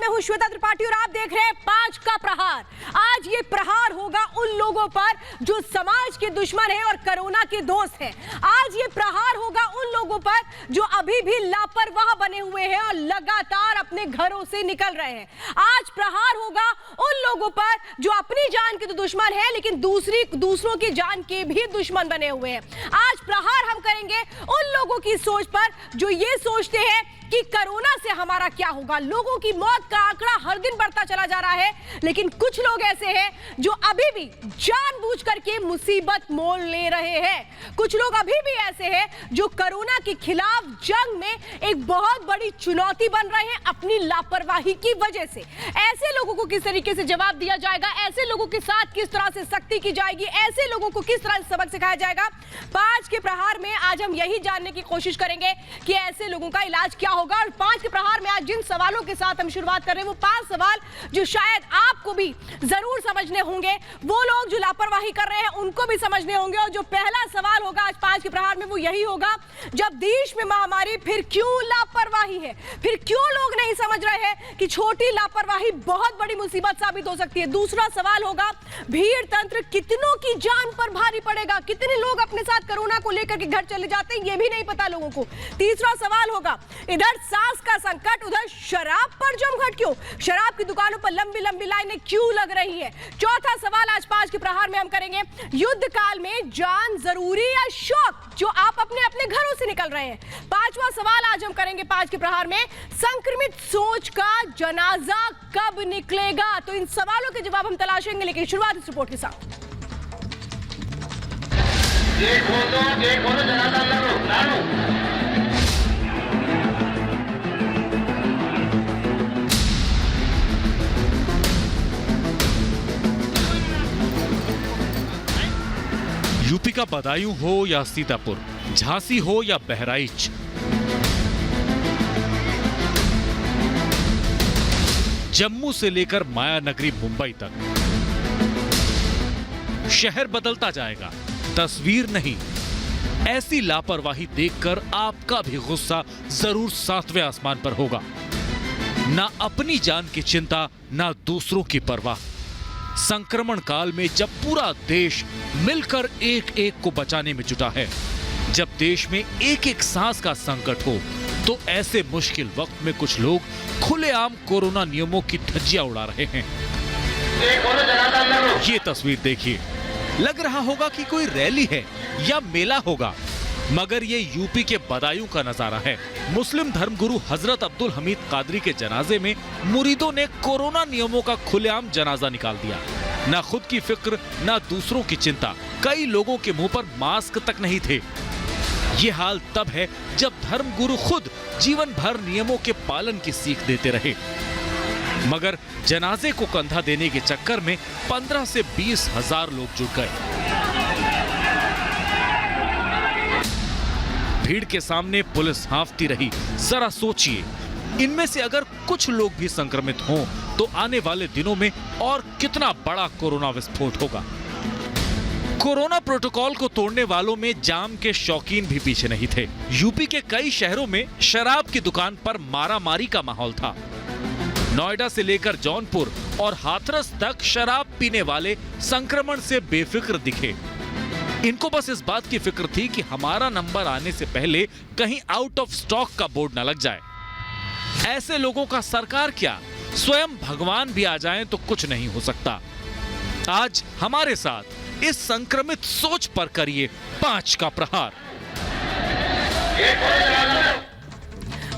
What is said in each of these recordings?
मैं हूं श्वेता त्रिपाठी और आप देख रहे हैं 5 का प्रहार। आज ये प्रहार होगा उन लोगों पर जो समाज के दुश्मन हैं और कोरोना के दोस्त हैं। आज ये प्रहार होगा उन लोगों पर जो अभी भी लापरवाह बने हुए हैं और लगातार अपने घरों से निकल रहे हैं। आज प्रहार होगा उन लोगों पर जो अपनी जान के तो दुश्मन है लेकिन दूसरों की जान के भी दुश्मन बने हुए हैं। आज प्रहार हम करेंगे उन लोगों की सोच पर जो ये सोचते हैं कि कोरोना से हमारा क्या होगा। लोगों की मौत का आंकड़ा हर दिन बढ़ता चला जा रहा है, लेकिन कुछ लोग ऐसे हैं जो अभी भी जानबूझ करके मुसीबत मोल ले रहे हैं। कुछ लोग अभी भी ऐसे हैं जो कोरोना के खिलाफ जंग में एक बहुत बड़ी चुनौती बन रहे हैं अपनी लापरवाही की वजह से। ऐसे लोगों को किस तरीके से जवाब दिया जाएगा, ऐसे लोगों के साथ किस तरह से सख्ती की जाएगी, ऐसे लोगों को किस तरह से सबक सिखाया जाएगा, 5 के प्रहार में आज हम यही जानने की कोशिश करेंगे कि ऐसे लोगों का इलाज क्या होगा। और 5 के प्रहार में आज जिन सवालों के साथ हम शुरुआत कर रहे हैं वो 5 सवाल जो शायद आपको भी जरूर समझने होंगे। वो लोग जो लापरवाही कर रहे हैं उनको भी समझने होंगे। और जो पहला सवाल होगा आज 5 के प्रहार में वो यही होगा, जब देश में महामारी फिर क्यों लापरवाही है, फिर क्यों लोग नहीं समझ रहे हैं कि छोटी लापरवाही बहुत बड़ी मुसीबत साबित हो सकती है। दूसरा सवाल होगा, भीड़ तंत्र कितनों की जान पर भारी पड़ेगा, कितने लोग अपने साथ कोरोना को लेकर के घर चले जाते हैं ये भी नहीं पता लोगों को। तीसरा सवाल होगा, इधर सांस का संकट उधर शराब पर जमघट क्यों, शराब की दुकानों पर लंबी लंबी लाइनें क्यों लग रही है। चौथा सवाल आज 5 के प्रहार में हम करेंगे, युद्ध काल में जान जरूरी या शौक, जो आप अपने अपने घरों से निकल रहे हैं। 5वां सवाल आज हम करेंगे 5 के प्रहार में, संक्रमित सोच का जनाजा कब निकलेगा। तो इन सवालों के जवाब हम तलाशेंगे, लेकिन शुरुआत इस रिपोर्ट के साथ। यूपी का बदायूं हो या सीतापुर, झांसी हो या बहराइच, जम्मू से लेकर मायानगरी मुंबई तक, शहर बदलता जाएगा, तस्वीर नहीं। ऐसी लापरवाही देखकर आपका भी गुस्सा जरूर 7वें आसमान पर होगा। ना अपनी जान की चिंता, ना दूसरों की परवाह। संक्रमण काल में जब पूरा देश मिलकर एक एक को बचाने में जुटा है, जब देश में एक एक सांस का संकट हो, तो ऐसे मुश्किल वक्त में कुछ लोग खुलेआम कोरोना नियमों की धज्जियां उड़ा रहे हैं। ये तस्वीर देखिए, लग रहा होगा कि कोई रैली है या मेला होगा, मगर ये यूपी के बदायूं का नजारा है। मुस्लिम धर्मगुरु हजरत अब्दुल हमीद कादरी के जनाजे में मुरीदों ने कोरोना नियमों का खुलेआम जनाजा निकाल दिया। ना खुद की फिक्र, ना दूसरों की चिंता। कई लोगों के मुंह पर मास्क तक नहीं थे। ये हाल तब है जब धर्मगुरु खुद जीवन भर नियमों के पालन की सीख देते रहे, मगर जनाजे को कंधा देने के चक्कर में 15 से 20 हजार लोग जुट गए। भीड़ के सामने पुलिस हांफती रही। जरा सोचिए, इनमें से अगर कुछ लोग भी संक्रमित हों तो आने वाले दिनों में और कितना बड़ा कोरोना विस्फोट होगा। कोरोना प्रोटोकॉल को तोड़ने वालों में जाम के शौकीन भी पीछे नहीं थे। यूपी के कई शहरों में शराब की दुकान पर मारामारी का माहौल था। नोएडा से लेकर जौनपुर और हाथरस तक शराब पीने वाले संक्रमण से बेफिक्र दिखे। इनको बस इस बात की फिक्र थी कि हमारा नंबर आने से पहले कहीं आउट ऑफ स्टॉक का बोर्ड न लग जाए। ऐसे लोगों का सरकार क्या, स्वयं भगवान भी आ जाएं तो कुछ नहीं हो सकता। आज हमारे साथ इस संक्रमित सोच पर करिए 5 का प्रहार।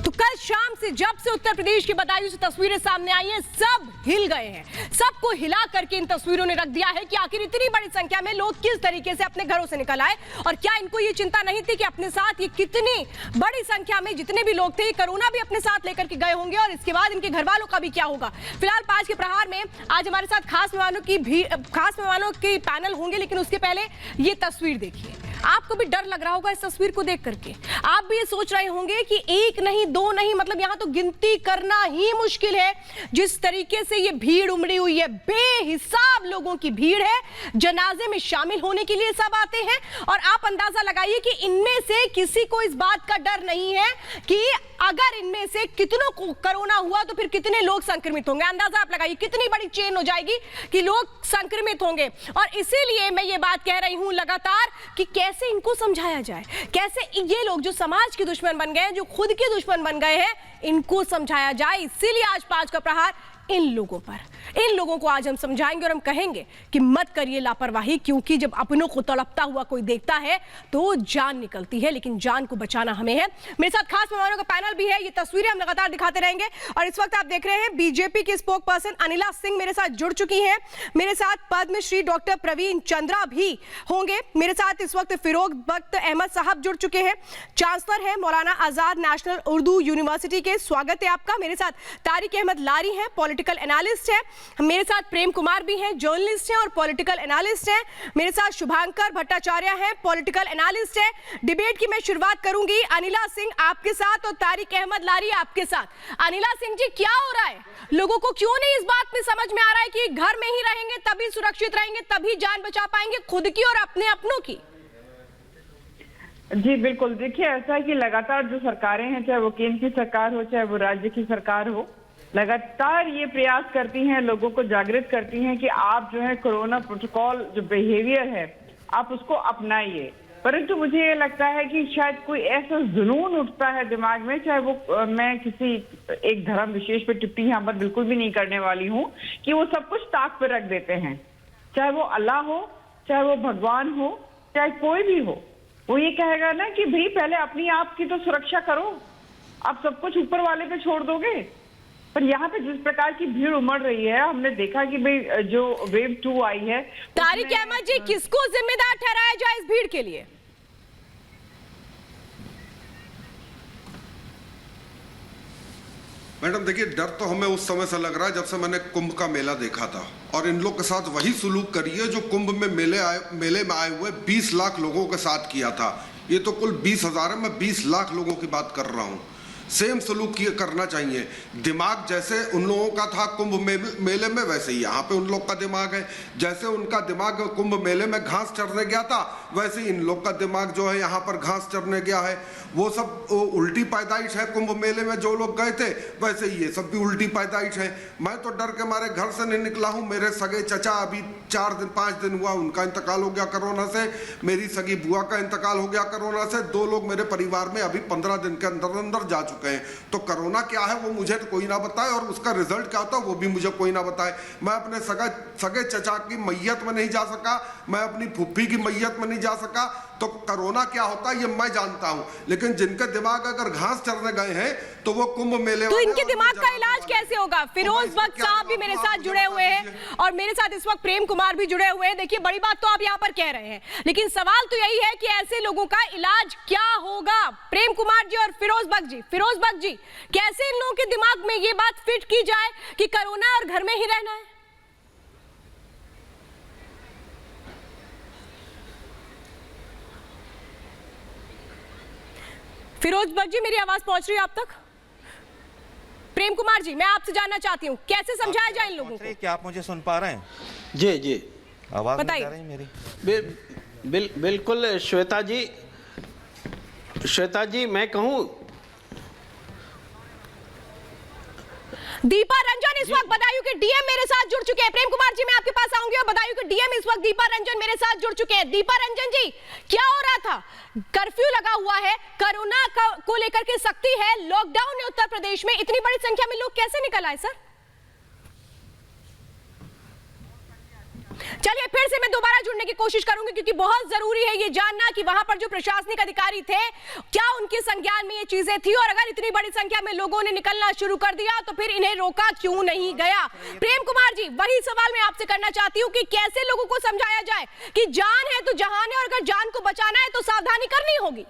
तो कल शाम से जब से उत्तर प्रदेश के बदायूं से तस्वीरें सामने आई हैं, सब हिल गए हैं। सबको हिला करके इन तस्वीरों ने रख दिया है कि आखिर इतनी बड़ी संख्या में लोग किस तरीके से अपने घरों से निकल आए, और क्या इनको ये चिंता नहीं थी कि अपने साथ ये कितनी बड़ी संख्या में जितने भी लोग थे कोरोना भी अपने साथ लेकर के गए होंगे, और इसके बाद इनके घर वालों का भी क्या होगा। फिलहाल 5 के प्रहार में आज हमारे साथ खास मेहमानों की पैनल होंगे, लेकिन उसके पहले ये तस्वीर देखिए। आपको भी डर लग रहा होगा इस तस्वीर को देख करके। आप भी ये सोच रहे होंगे कि एक नहीं दो नहीं, मतलब यहां तो गिनती करना ही मुश्किल है जिस तरीके से ये भीड़ उमड़ी हुई है। बेहिसाब लोगों की भीड़ है, जनाजे में शामिल होने के लिए सब आते हैं। और आप अंदाजा लगाइए कि इनमें से किसी को इस बात का डर नहीं है कि अगर इनमें से कितनों को कोरोना हुआ तो फिर कितने लोग संक्रमित होंगे। अंदाजा आप लगाइए कितनी बड़ी चेन हो जाएगी कि लोग संक्रमित होंगे। और इसीलिए मैं ये बात कह रही हूं लगातार कि कैसे इनको समझाया जाए, कैसे ये लोग जो समाज के दुश्मन बन गए, जो खुद के दुश्मन बन गए हैं, इनको समझाया जाए। इसीलिए आज 5 का प्रहार इन लोगों को आज हम समझाएंगे और हम कहेंगे कि मत करिए लापरवाही, क्योंकि जब अपनों को तड़पता हुआ कोई देखता है तो जान निकलती है, लेकिन जान को बचाना हमें है। मेरे साथ खास मेहमानों का पैनल भी है, ये तस्वीरें हम लगातार दिखाते रहेंगे। और इस वक्त आप देख रहे हैं बीजेपी की स्पोक पर्सन अनिला सिंह मेरे साथ जुड़ चुकी हैं। मेरे साथ पद्मश्री डॉक्टर प्रवीण चंद्रा भी होंगे। मेरे साथ इस वक्त फिरोज बख्त अहमद साहब जुड़ चुके हैं, चांसलर हैं मौलाना आजाद नेशनल उर्दू यूनिवर्सिटी के। स्वागत है आपका। मेरे साथ तारिक अहमद लारी हैं, पॉलिटिकल एनालिस्ट हैं। मेरे साथ प्रेम कुमार भी हैं, जर्नलिस्ट हैं और पॉलिटिकल एनालिस्ट हैं। मेरे साथ शुभांकर भट्टाचार्य हैं, पॉलिटिकल एनालिस्ट हैं। डिबेट की मैं शुरुआत करूंगी अनिला सिंह आपके साथ और तारिक अहमद लारी आपके साथ। अनिला सिंह जी, क्या हो रहा है? लोगों को क्यों नहीं इस बात में समझ में आ रहा है कि घर में ही रहेंगे तभी सुरक्षित रहेंगे, तभी जान बचा पाएंगे खुद की और अपने अपनों की? जी बिल्कुल, देखिए ऐसा है कि लगातार जो सरकारें हैं, चाहे वो केंद्र की सरकार हो चाहे वो राज्य की सरकार हो, लगातार ये प्रयास करती हैं, लोगों को जागृत करती हैं कि आप जो है कोरोना प्रोटोकॉल जो बिहेवियर है आप उसको अपनाइए। परंतु मुझे ये लगता है कि शायद कोई ऐसा जुनून उठता है दिमाग में, चाहे वो मैं किसी एक धर्म विशेष पे टिप्पणी यहाँ पर बिल्कुल भी नहीं करने वाली हूँ, कि वो सब कुछ ताक पर रख देते हैं, चाहे वो अल्लाह हो, चाहे वो भगवान हो, चाहे कोई भी हो। वो ये कहेगा ना कि भाई पहले अपनी आप की तो सुरक्षा करो, आप सब कुछ ऊपर वाले पे छोड़ दोगे। पर यहाँ पे जिस प्रकार की भीड़ उमड़ रही है, हमने देखा कि भाई जो वेव 2 आई है। तारिक अहमद जी, किसको जिम्मेदार ठहराया जाए इस भीड़ के लिए? मैडम देखिए, डर तो हमें उस समय से लग रहा है जब से मैंने कुंभ का मेला देखा था, और इन लोग के साथ वही सुलूक करिए जो कुंभ में मेले में आए हुए 20 लाख लोगों के साथ किया था। ये तो कुल 20,000 है, मैं 20 लाख लोगों की बात कर रहा हूँ। सेम सलूक करना चाहिए। दिमाग जैसे उन लोगों का था कुंभ मेले में, वैसे ही यहाँ पे उन लोग का दिमाग है। जैसे उनका दिमाग कुंभ मेले में घास चरने गया था, वैसे इन लोग का दिमाग जो है यहाँ पर घास चरने गया है। वो सब उल्टी पैदाइश है। कुंभ मेले में जो लोग गए थे वैसे ही ये सब भी उल्टी पैदाइश है। मैं तो डर के मारे घर से नहीं निकला हूँ। मेरे सगे चचा अभी 5 दिन हुआ, उनका इंतकाल हो गया कोरोना से। मेरी सगी बुआ का इंतकाल हो गया कोरोना से। 2 लोग मेरे परिवार में अभी 15 दिन के अंदर अंदर जा चुके हैं। तो कोरोना क्या है वो मुझे तो कोई ना बताए, और उसका रिजल्ट क्या होता है वो भी मुझे कोई ना बताए। मैं अपने सगे चचा की मैयत में नहीं जा सका, मैं अपनी फुफ्फी की मैयत में नहीं जा सका। तो कोरोना क्या होता है ये मैं जानता हूं, लेकिन जिनके दिमाग अगर घास चरने गए हैं तो वो कुंभ मेले तो इनके दिमाग का इलाज कैसे होगा? फिरोज बख्त साहब भी मेरे साथ जुड़े हुए हैं और मेरे साथ इस वक्त प्रेम कुमार भी जुड़े हुए हैं। देखिए, बड़ी बात तो आप यहाँ पर कह रहे हैं, लेकिन सवाल तो यही है कि ऐसे लोगों का इलाज क्या होगा? प्रेम कुमार जी और फिरोज बख्त जी, कैसे इन लोगों के दिमाग में ये बात फिट की जाए कि कोरोना और घर में ही रहना है? फिरोज बख्त जी, मेरी आवाज पहुंच रही है आप तक? प्रेम कुमार जी, मैं आपसे जानना चाहती हूँ कैसे समझाया जाए इन लोगों को? क्या आप मुझे सुन पा रहे हैं? जी आवाज बताइए। नहीं आ रही मेरी? बिल्कुल श्वेता जी मैं कहूँ, दीपा रंजन इस वक्त बदायूं के डीएम मेरे साथ जुड़ चुके हैं। प्रेम कुमार जी, मैं आपके पास आऊंगी। और बदायूं के डीएम इस वक्त दीपा रंजन मेरे साथ जुड़ चुके हैं। दीपा रंजन जी, क्या हो रहा था? कर्फ्यू लगा हुआ है, कोरोना को लेकर के सख्ती है, लॉकडाउन है उत्तर प्रदेश में, इतनी बड़ी संख्या में लोग कैसे निकल आए सर? चलिए, फिर से मैं दोबारा जुड़ने की कोशिश करूंगी, क्योंकि बहुत जरूरी है ये जानना कि वहां पर जो प्रशासनिक अधिकारी थे, क्या उनके संज्ञान में ये चीजें थी, और अगर इतनी बड़ी संख्या में लोगों ने निकलना शुरू कर दिया तो फिर इन्हें रोका क्यों नहीं गया? प्रेम कुमार जी, वही सवाल मैं आपसे करना चाहती हूँ कि कैसे लोगों को समझाया जाए कि जान है तो जहान है, और अगर जान को बचाना है तो सावधानी करनी होगी।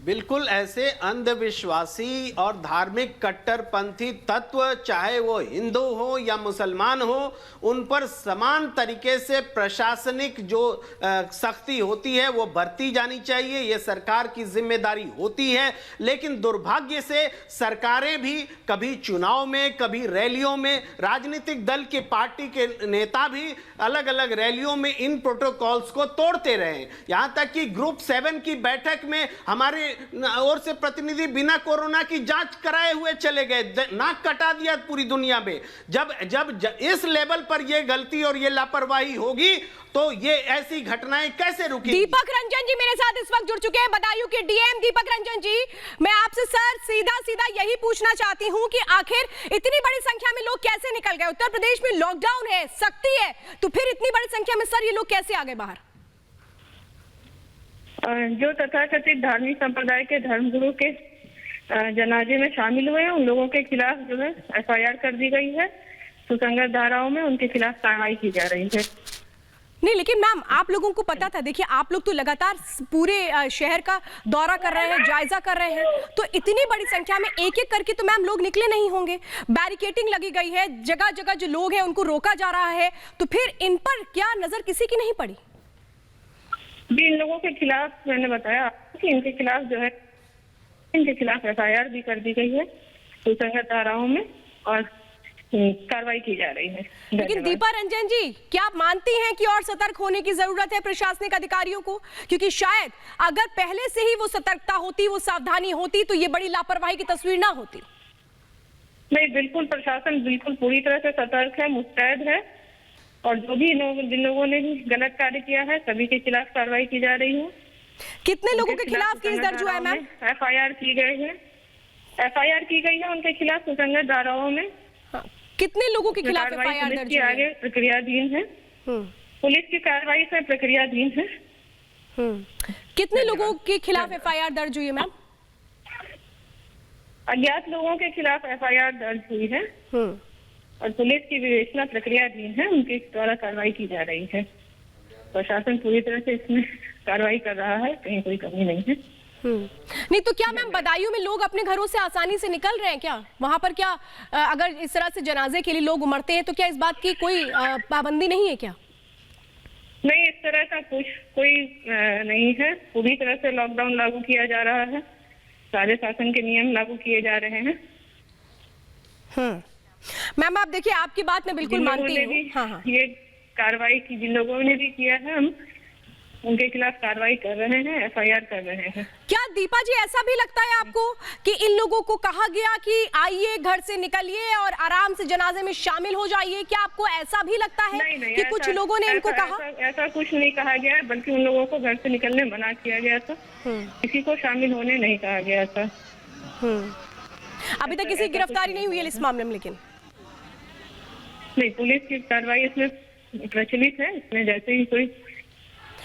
बिल्कुल ऐसे अंधविश्वासी और धार्मिक कट्टरपंथी तत्व, चाहे वो हिंदू हो या मुसलमान हो, उन पर समान तरीके से प्रशासनिक जो सख्ती होती है वो बरती जानी चाहिए। ये सरकार की जिम्मेदारी होती है। लेकिन दुर्भाग्य से सरकारें भी कभी चुनाव में, कभी रैलियों में, राजनीतिक दल के पार्टी के नेता भी अलग अलग रैलियों में इन प्रोटोकॉल्स को तोड़ते रहे। यहां तक कि ग्रुप 7 की बैठक में हमारे ओर से प्रतिनिधि बिना कोरोना की जांच कराए हुए चले गए, नाक कटा दिया पूरी दुनिया में। जब इस लेवल पर यह गलती और ये लापरवाही होगी तो ये ऐसी घटनाएं कैसे रुकी? दीपक रंजन जी मेरे साथ इस वक्त जुड़ चुके हैं, बदायूं के डीएम दीपक रंजन जी। मैं आपसे सर सीधा यही पूछना चाहती हूं कि आखिर इतनी बड़ी संख्या में लोग कैसे निकल गए? उत्तर प्रदेश में लॉकडाउन है, सख्ती है, तो फिर इतनी बड़ी संख्या में सर ये लोग कैसे आ गए बाहर? जो तथाकथित धार्मिक संप्रदाय के धर्मगुरु के जनाजे में शामिल हुए हैं, उन लोगों के खिलाफ जो है एफआईआर कर दी गई है। सुसंगत धाराओं में उनके खिलाफ कार्रवाई की जा रही है। नहीं, लेकिन मैम आप लोगों को पता था, देखिए आप लोग तो लगातार पूरे शहर का दौरा कर रहे हैं, जायजा कर रहे हैं, तो इतनी बड़ी संख्या में एक एक करके तो मैम लोग निकले नहीं होंगे। बैरिकेडिंग लगी गई है, जगह जगह जो लोग हैं उनको रोका जा रहा है, तो फिर इन पर क्या नजर किसी की नहीं पड़ी? भी इन लोगों के खिलाफ मैंने बताया कि इनके खिलाफ जो है इनके खिलाफ एफआईआर भी कर दी गई है सुसंगत धाराओं में और कार्रवाई की जा रही है। लेकिन दीपा रंजन जी, क्या आप मानती हैं कि और सतर्क होने की जरूरत है प्रशासनिक अधिकारियों को? क्योंकि शायद अगर पहले से ही वो सतर्कता होती, वो सावधानी होती, तो ये बड़ी लापरवाही की तस्वीर ना होती। नहीं, बिल्कुल प्रशासन बिल्कुल पूरी तरह से सतर्क है, मुस्तैद है, और जो भी जिन लोगों ने गलत कार्य किया है सभी के खिलाफ कार्रवाई की जा रही है। कितने लोगों के खिलाफ केस दर्ज हुआ है मैम? एफआईआर की गई है, एफआईआर की गई है उनके खिलाफ सुसंगत धाराओं में। कितने लोगों के खिलाफ एफआईआर दर्ज हुई है? आगे प्रक्रियाधीन है, पुलिस की कार्रवाई से प्रक्रियाधीन है। कितने लोगों के खिलाफ एफआईआर दर्ज हुई है मैम? अज्ञात लोगों के खिलाफ एफआईआर दर्ज हुई है और पुलिस की विवेचना प्रक्रियाधीन है, उनके द्वारा कार्रवाई की जा रही है। प्रशासन पूरी तरह से इसमें कार्रवाई कर रहा है, कहीं कोई कमी नहीं है। नहीं तो क्या मैम बदायूं में लोग अपने घरों से आसानी से निकल रहे हैं क्या? वहां पर क्या अगर इस तरह से जनाजे के लिए लोग उमड़ते हैं तो क्या इस बात की कोई पाबंदी नहीं है क्या? नहीं, इस तरह का कोई नहीं है। पूरी तरह से लॉकडाउन लागू किया जा रहा है, सारे शासन के नियम लागू किए जा रहे हैं। मैम आप देखिए, आपकी बात मैं बिल्कुल मानती हूँ। हाँ। ये कार्रवाई की जिन लोगों ने भी किया है, हम उनके खिलाफ कार्रवाई कर रहे हैं, एफआईआर कर रहे हैं। क्या दीपा जी ऐसा भी लगता है आपको कि इन लोगों को कहा गया कि आइए घर से निकलिए और आराम से जनाजे में शामिल हो जाइए? क्या आपको ऐसा भी लगता है कि कुछ लोगों ने इनको कहा? ऐसा कुछ नहीं कहा गया है, बल्कि उन लोगों को घर से निकलने मना किया गया था, किसी को शामिल होने नहीं कहा गया था। अभी तक किसी की गिरफ्तारी नहीं हुई है इस मामले में? लेकिन नहीं, पुलिस की कार्रवाई इसमें प्रचलित है, इसमें जैसे ही कोई।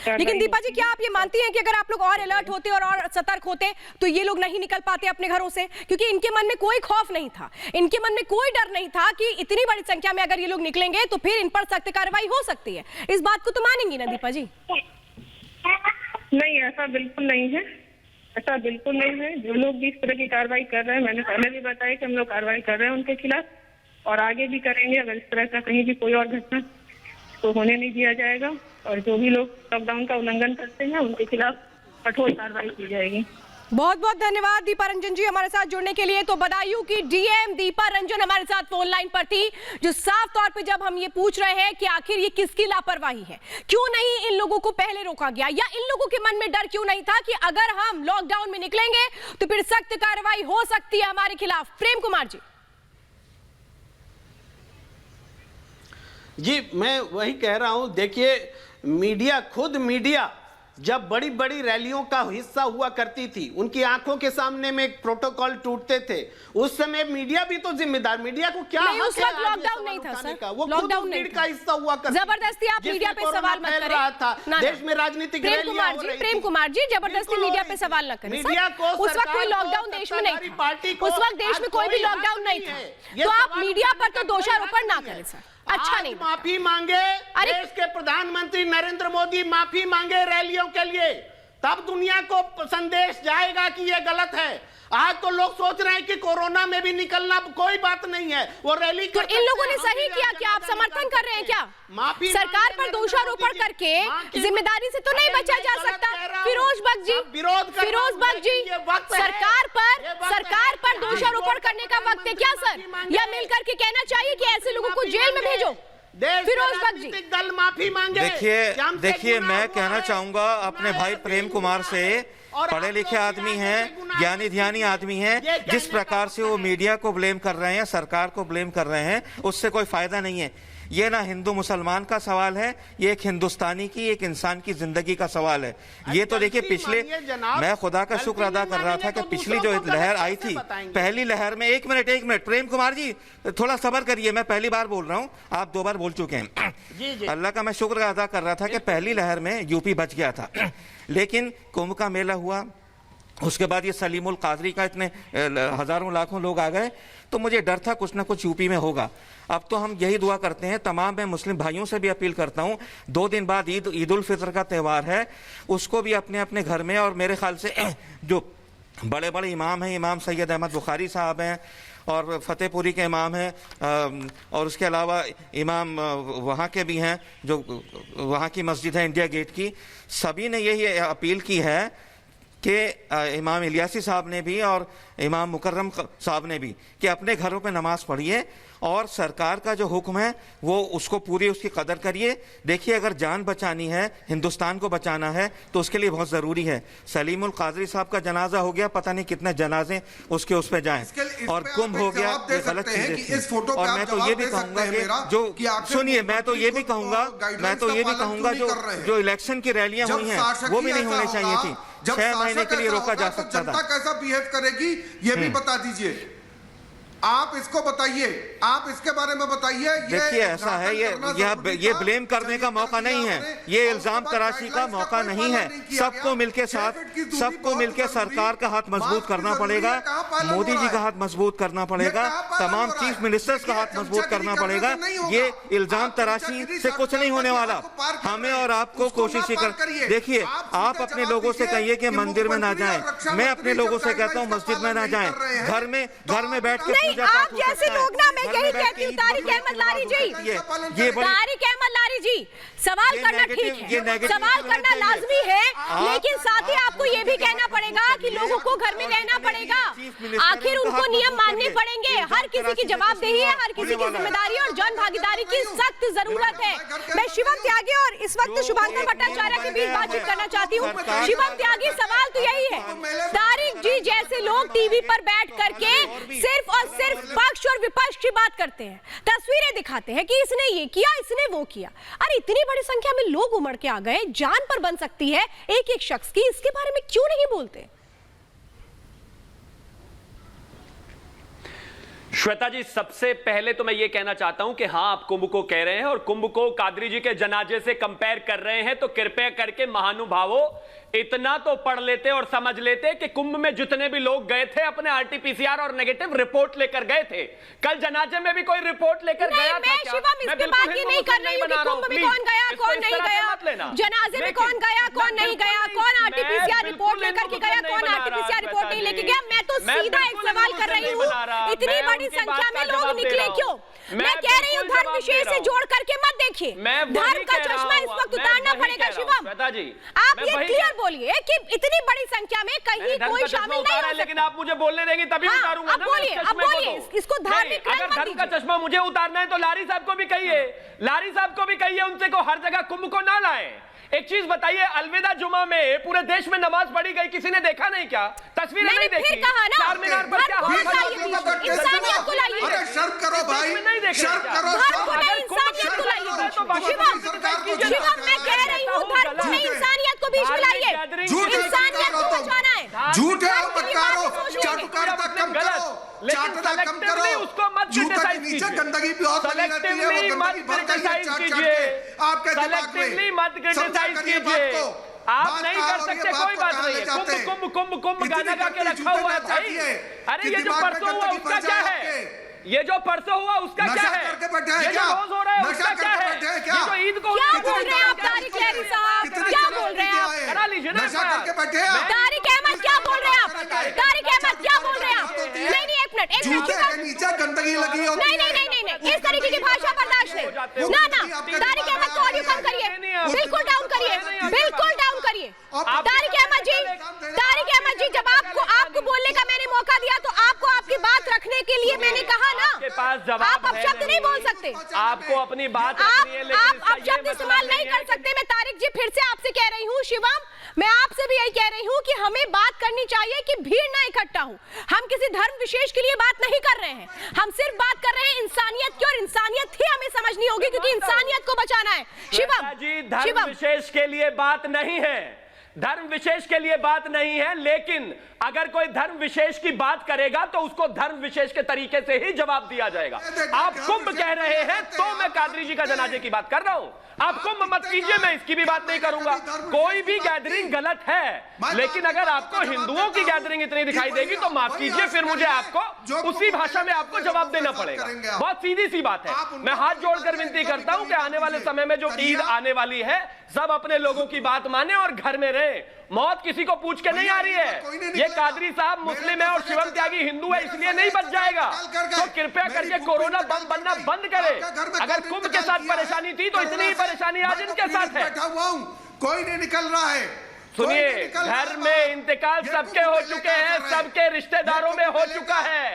लेकिन दीपा जी, क्या आप ये मानती हैं कि अगर आप लोग और अलर्ट होते और सतर्क होते तो ये लोग नहीं निकल पाते अपने घरों से? क्योंकि इनके मन में कोई खौफ नहीं था, इनके मन में कोई डर नहीं था कि इतनी बड़ी संख्या में अगर ये लोग निकलेंगे तो फिर इन पर सख्त कार्रवाई हो सकती है। इस बात को तो मानेंगी ना दीपा जी? नहीं, ऐसा बिल्कुल नहीं है, ऐसा बिल्कुल नहीं है। जो लोग भी इस तरह की कार्रवाई कर रहे हैं, मैंने पहले भी बताया कि हम लोग कार्रवाई कर रहे हैं उनके खिलाफ और आगे भी करेंगे। अगर इस तरह का कहीं भी कोई और घटना तो होने नहीं दिया जाएगा, और जो भी लोग लॉकडाउन का उल्लंघन करते हैं उनके खिलाफ कठोर कार्रवाई की जाएगी। बहुत बहुत धन्यवाद दीपा रंजन जी हमारे साथ जुड़ने के लिए। तो बदायूं की डीएम दीपा रंजन हमारे साथ फोन लाइन पर थी, जो साफ तौर पे जब हम ये पूछ रहे हैं कि आखिर ये किसकी लापरवाही है, क्यों नहीं इन लोगों को पहले रोका गया, या इन लोगों के मन में डर क्यों नहीं था कि अगर हम लॉकडाउन में निकलेंगे तो फिर सख्त कार्रवाई हो सकती है हमारे खिलाफ? प्रेम कुमार जी। जी, मैं वही कह रहा हूं। देखिए, मीडिया, खुद मीडिया जब बड़ी बड़ी रैलियों का हिस्सा हुआ करती थी, उनकी आंखों के सामने में प्रोटोकॉल टूटते थे, उस समय मीडिया भी तो जिम्मेदार। मीडिया को क्या नहीं, उस वक्त लॉकडाउन नहीं था सर, वो लॉकडाउन का हिस्सा हुआ करती, जबरदस्ती आप मीडिया पे सवाल मत करें। रहा था देश में राजनीतिक प्रेम कुमार जी जबरदस्ती मीडिया पे सवाल न करें। मीडिया को उस वक्त कोई लॉकडाउन देश में नहीं था, उस वक्त देश में कोई भी लॉकडाउन नहीं था, तो आप मीडिया पर तो दोषारोपण ना करें सर, अच्छा नहीं। माफी मांगे, देश के प्रधानमंत्री नरेंद्र मोदी माफी मांगे रैलियों के लिए, तब दुनिया को संदेश जाएगा कि ये गलत है। आज तो लोग सोच रहे हैं कि कोरोना में भी निकलना कोई बात नहीं है, वो रैली तो इन लोगों ने सही किया क्या? आप समर्थन कर रहे हैं क्या? सरकार पर दोषारोपण करके जिम्मेदारी से तो नहीं बचा जा सकता। फिरोज बख्श जी, सरकार पर दोषारोपण करने का वक्त है क्या सर? या मिलकर के कहना चाहिए कि ऐसे लोगों को जेल में भेजो? फिरोज बख्श जी, दल माफी मांगे। देखिए मैं कहना चाहूंगा अपने भाई प्रेम कुमार से, पढ़े लिखे आदमी हैं, ज्ञानी ध्यानी आदमी हैं, जिस प्रकार से वो मीडिया को ब्लेम कर रहे हैं, सरकार को ब्लेम कर रहे हैं, उससे कोई फायदा नहीं है। ये ना हिंदू मुसलमान का सवाल है, ये एक हिंदुस्तानी की, एक इंसान की जिंदगी का सवाल है। ये तो देखिए पिछले, मैं खुदा का शुक्र अदा कर रहा था कि पिछली जो लहर आई थी, पहली लहर में, एक मिनट प्रेम कुमार जी थोड़ा सब्र करिए, मैं पहली बार बोल रहा हूँ, आप 2 बार बोल चुके हैं। अल्लाह का मैं शुक्र अदा कर रहा था कि पहली लहर में यूपी बच गया था, लेकिन कुंभ का मेला हुआ, उसके बाद ये सलीमुल कादरी का इतने हजारों लाखों लोग आ गए, तो मुझे डर था कुछ ना कुछ यूपी में होगा। अब तो हम यही दुआ करते हैं, तमाम मैं मुस्लिम भाइयों से भी अपील करता हूं, 2 दिन बाद ईद उल फितर का त्यौहार है, उसको भी अपने अपने घर में, और मेरे ख्याल से जो बड़े बड़े इमाम हैं, इमाम सैयद अहमद बुखारी साहब हैं और फतेहपुरी के इमाम हैं, और उसके अलावा इमाम वहाँ के भी हैं जो वहाँ की मस्जिद है इंडिया गेट की, सभी ने यही अपील की है कि इमाम इलियासी साहब ने भी और इमाम मुकर्रम साहब ने भी, कि अपने घरों पे नमाज पढ़िए और सरकार का जो हुक्म है वो उसको पूरी उसकी कदर करिए। देखिए अगर जान बचानी है, हिंदुस्तान को बचाना है, तो उसके लिए बहुत ज़रूरी है। सलीमुल कादरी साहब का जनाजा हो गया, पता नहीं कितने जनाजे उसके उस पे जाएं, और कुंभ हो गया, ये गलत चीज़ें थी। और मैं तो ये भी कहूँगा कि जो सुनिए, मैं तो ये भी कहूँगा जो इलेक्शन की रैलियाँ हुई हैं वो भी नहीं होनी चाहिए थी, 6 महीने के लिए रोका जा सकता था। कैसा बिहेव करेगी ये भी बता दीजिए, आप इसको बताइए, आप इसके बारे में बताइए। देखिए ऐसा है, ये ब्लेम करने का मौका नहीं है, ये इल्जाम तराशी का मौका नहीं है। सबको मिलके सरकार का हाथ मजबूत करना पड़ेगा, मोदी जी का हाथ मजबूत करना पड़ेगा, तमाम चीफ मिनिस्टर्स का हाथ मजबूत करना पड़ेगा। ये इल्जाम तराशी से कुछ नहीं होने वाला, हमें और आपको कोशिश ही कर। देखिए आप अपने लोगों से कहिए कि मंदिर में ना जाएं, मैं अपने लोगों से कहता हूँ मस्जिद में ना जाएं, घर में बैठ के आप जैसे लोग ना, मैं यही कहती हूँ तारिक अहमद लारी जी, सवाल करना ठीक है, सवाल करना लाजमी है, लेकिन साथ ही आपको ये भी कहना पड़ेगा कि लोगों को घर में रहना पड़ेगा, आखिर उनको नियम मानने पड़ेंगे। हर किसी की जवाबदेही है, हर किसी की जिम्मेदारी और जन भागीदारी की सख्त जरूरत है। मैं शिवम त्यागी और इस वक्त शुभांकर भट्टाचार्य के बीच बातचीत करना चाहती हूँ। शिवम त्यागी, सवाल तो यही है, तारिक जी जैसे लोग टीवी पर बैठ करके सिर्फ और सिर्फ पक्ष और विपक्ष की बात करते हैं, तस्वीरें दिखाते हैं कि इसने ये किया, इसने वो किया। अरे इतनी बड़ी संख्या में लोग उमड़ के आ गए, जान पर बन सकती है एक एक शख्स की, इसके बारे में क्यों नहीं बोलते? श्वेता जी, सबसे पहले तो मैं ये कहना चाहता हूं कि हाँ आप कुंभ को कह रहे हैं और कुंभ को कादरी जी के जनाजे से कंपेयर कर रहे हैं, तो कृपया करके महानुभावों इतना तो पढ़ लेते और समझ लेते कि कुंभ में जितने भी लोग गए थे अपने आरटीपीसीआर और नेगेटिव रिपोर्ट लेकर गए थे। कल जनाजे में भी कोई रिपोर्ट लेकर गया था क्या? मैं बिल्कुल नहीं कर रही हूं कि कुंभ में कौन गया कौन नहीं गया, जनाजे में कौन गया कौन नहीं गया, कौन आरटीपीसीआर रिपोर्ट लेकर के गया, कौन आरटीपीसीआर रिपोर्ट नहीं लेके गया। मैं तो सीधा एक सवाल कर रही हूँ, इतनी बड़ी संख्या में लोग निकले क्यों? मैं कह रही हूँ धर्म विषय से जोड़ करके मत देखिए, धर्म का चश्मा इस वक्त उतारना पड़ेगा। शिवम आप ये क्लियर बोलिए कि इतनी बड़ी संख्या में कहीं कोई शामिल नहीं है, लेकिन आप मुझे बोलने देंगे तभी उतारूंगा। अब बोलिए इसको धार्मिक अगर धर्म का चश्मा मुझे उतारना है तो लारी साहब को भी कहिए, उनसे को हर जगह कुंभ को ना लाए। एक चीज बताइए, अलविदा जुमा में पूरे देश में नमाज पढ़ी गई, किसी ने देखा नहीं क्या? तस्वीरें नहीं देखी? चार मीनार पर क्या हुआ? इंसानियत को लाइए, अरे शर्म करो भाई, शर्म करो। इंसानियत को लाइए। शिवम मैं कह रही हूँ धर्म में इंसानियत को बीच में लाइए, इंसानियत को बचाना है। झूठे हो मत करो, चाटुकारिता कम करो, चाटना कम करो, उसको मत क्रिटिसाइज कीजिए। गंदगी बहुत फैली रहती है, वो गंदगी क्रिटिसाइज कीजिए, आपके दिमाग में मत क्रिटिसाइज कीजिए। आप नहीं कर सकते, कोई बात नहीं है। कुंभ गाना गा के रखा हुआ है भाई। अरे ये जो परसों हुआ उसका क्या है? ये जो परसों हुआ उसका क्या है? ये जो रोज हो रहा है उसका क्या है? ये जो ईद को क्या बोल रहे हैं आप तारिक लहरी साहब, क्या बोल रहे हैं आप? करा लीजिए नशा करके बैठे हैं आप। तारिक अहमद क्या बोल रहे हैं आप? तारिक अहमद क्या बोल रहे हैं आप? नहीं एक मिनट जूते के नीचे गंदगी लगी और नहीं इस तरीके की भाषा बर्दाश्त नहीं। ना तारिक अहमद को ऑडियो कम करिए, बिल्कुल डाउन करिए, बिल्कुल डाउन करिए। तारिक अहमद जी जब आपको बोलने का मैंने मौका दिया तो आपको आपकी बात रखने के लिए मैंने कहा ना, आपके पास जवाब आप अपशब्द नहीं बोल सकते, आपको अपनी बात रखनी है, लेकिन आप इसका ये अपशब्द मतलब इस्तेमाल नहीं कर सकते। मैं तारिक जी फिर से आपसे कह रही हूँ, शिवम मैं आपसे भी यही कह रही हूँ कि हमें बात करनी चाहिए कि भीड़ ना इकट्ठा हो। हम किसी धर्म विशेष के लिए बात नहीं कर रहे हैं, हम सिर्फ बात कर रहे हैं इंसानियत की, और इंसानियत ही हमें समझनी होगी क्योंकि इंसानियत को बचाना है। शिवम जी धर्म विशेष के लिए बात नहीं है, धर्म विशेष के लिए बात नहीं है, लेकिन अगर कोई धर्म विशेष की बात करेगा तो उसको धर्म विशेष के तरीके से ही जवाब दिया जाएगा। आप कुंभ कह रहे हैं तो मैं कादरी जी का जनाजे की बात कर रहा हूं, आप कुंभ मत कीजिए, मैं इसकी भी बात नहीं करूंगा। कोई भी गैदरिंग गलत है, लेकिन अगर आपको हिंदुओं की गैदरिंग इतनी दिखाई देगी तो माफ कीजिए, फिर मुझे आपको उसी भाषा में आपको जवाब देना पड़ेगा। बहुत सीधी सी बात है। मैं हाथ जोड़कर विनती करता हूं कि आने वाले समय में जो ईद आने वाली है, सब अपने लोगों की बात माने और घर में रहे। मौत किसी को पूछ के नहीं आ रही है। ये कादरी साहब मुस्लिम है और शिवम त्यागी हिंदू है, इसलिए नहीं बच जाएगा। तो कृपया करके कोरोना बम बनना बंद करे। अगर कुंभ के साथ परेशानी थी तो इतनी ही परेशानी आज इनके साथ है। बैठा हुआ हूं, कोई नहीं निकल रहा है। सुनिए, घर में इंतकाल सबके हो चुके हैं, सबके रिश्तेदारों में हो चुका है।